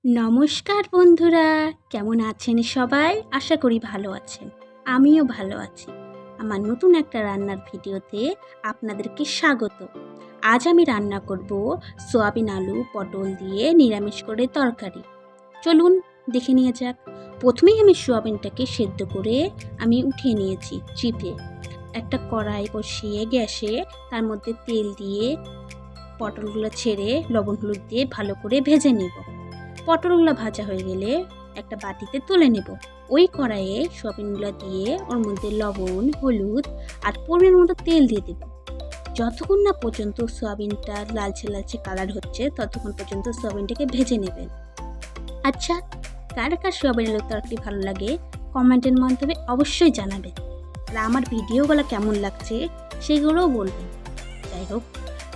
নমস্কার বন্ধুরা, কেমন আছেন সবাই? আশা করি ভালো আছেন। আমিও ভালো আছি। আমার নতুন একটা রান্নার ভিডিওতে আপনাদেরকে স্বাগত। আজ আমি রান্না করব সয়াবিন আলু পটল দিয়ে নিরামিষ করে তরকারি। চলুন দেখে নিয়ে যাক। প্রথমেই আমি সয়াবিনটাকে সেদ্ধ করে আমি উঠিয়ে নিয়েছি চিপে। একটা কড়াই বসিয়ে গ্যাসে তার মধ্যে তেল দিয়ে পটলগুলো ছেড়ে লবণ হলুদ দিয়ে ভালো করে ভেজে নেব। পটলগুলো ভাজা হয়ে গেলে একটা বাটিতে তুলে নেব। ওই কড়াইয়ে সয়াবিনগুলো দিয়ে ওর মধ্যে লবণ হলুদ আর পরিমাণ মতো তেল দিয়ে দেব। যতক্ষণ না পর্যন্ত সয়াবিনটা লালচে লালচে কালার হচ্ছে ততক্ষণ পর্যন্ত সয়াবিনটাকে ভেজে নেবেন। আচ্ছা, কার কার সয়াবিন আলুর তরকারি ভালো লাগে কমেন্টের মাধ্যমে অবশ্যই জানাবেন। আর আমার ভিডিওগুলো কেমন লাগছে সেগুলোও বলবেন। যাই হোক,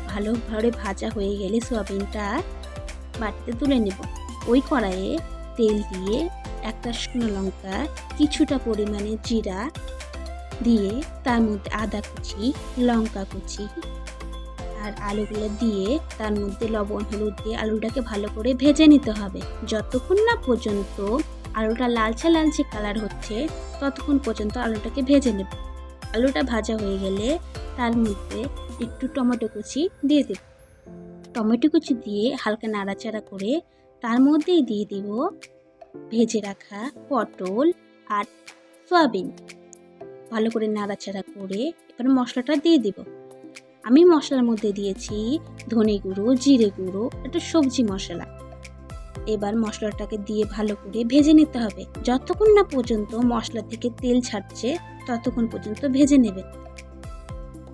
ভালোভাবে ভাজা হয়ে গেলে সয়াবিনটা বাটিতে তুলে নেব। ওই কড়াইয়ে তেল দিয়ে একটা শুকনো লঙ্কা, কিছুটা পরিমাণে জিরা দিয়ে তার মধ্যে আদা কুচি, লঙ্কা কুচি আর আলুগুলো দিয়ে তার মধ্যে লবণ হলুদ দিয়ে আলুটাকে ভালো করে ভেজে নিতে হবে। যতক্ষণ না পর্যন্ত আলুটা লালচে লালচে কালার হচ্ছে ততক্ষণ পর্যন্ত আলুটাকে ভেজে নেব। আলুটা ভাজা হয়ে গেলে তার মধ্যে একটু টমেটো কুচি দিয়ে দেব। টমেটো কুচি দিয়ে হালকা নাড়াচাড়া করে তার মধ্যেই দিয়ে দিব ভেজে রাখা পটল আর সয়াবিন। ভালো করে নাড়াচাড়া করে এবার মশলাটা দিয়ে দিব। আমি মশলার মধ্যে দিয়েছি ধনে গুঁড়ো, জিরে গুঁড়ো, একটা সবজি মশলা। এবার মশলাটাকে দিয়ে ভালো করে ভেজে নিতে হবে। যতক্ষণ না পর্যন্ত মশলা থেকে তেল ছাড়ছে ততক্ষণ পর্যন্ত ভেজে নেবেন।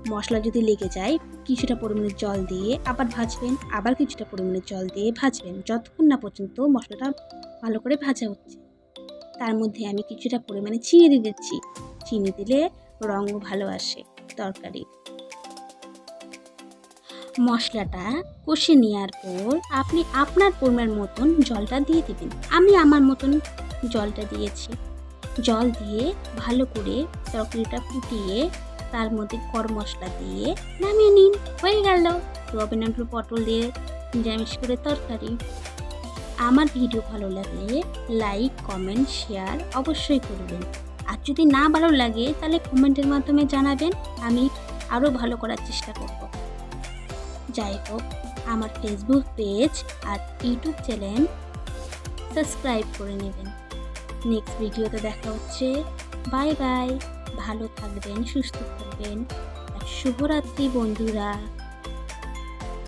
মশলা যদি লেগে যায় কিছুটা পরিমাণে জল দিয়ে আবার ভাজবেন, আবার কিছুটা পরিমাণে জল দিয়ে ভাজবেন যতক্ষণ না পর্যন্ত মশলাটা ভালো করে ভাজা হচ্ছে। তার মধ্যে আমি কিছুটা পরিমাণে চিনি দিয়ে দিচ্ছি। চিনি দিলে রঙও ভালো আসে তরকারির। মশলাটা কষে নেওয়ার পর আপনি আপনার পরিমাণ মতন জলটা দিয়ে দেবেন। আমি আমার মতন জলটা দিয়েছি। জল দিয়ে ভালো করে তরকারিটা ফুটিয়ে তার মধ্যে গরম মশলা দিয়ে নামিয়ে নিন। হয়ে গেল সয়াবিন আলু পটল দিয়ে নিরামিষ করে তরকারি। আমার ভিডিও ভালো লাগলে লাইক কমেন্ট শেয়ার অবশ্যই করবেন। আর যদি না ভালো লাগে তাহলে কমেন্টের মাধ্যমে জানাবেন, আমি আরও ভালো করার চেষ্টা করব। যাই হোক, আমার ফেসবুক পেজ আর ইউটিউব চ্যানেল সাবস্ক্রাইব করে নেবেন। নেক্সট ভিডিওতে দেখা হচ্ছে। Bye bye. ভালো থাকবেন, সুস্থ থাকবেন। শুভরাত্রি বন্ধুরা।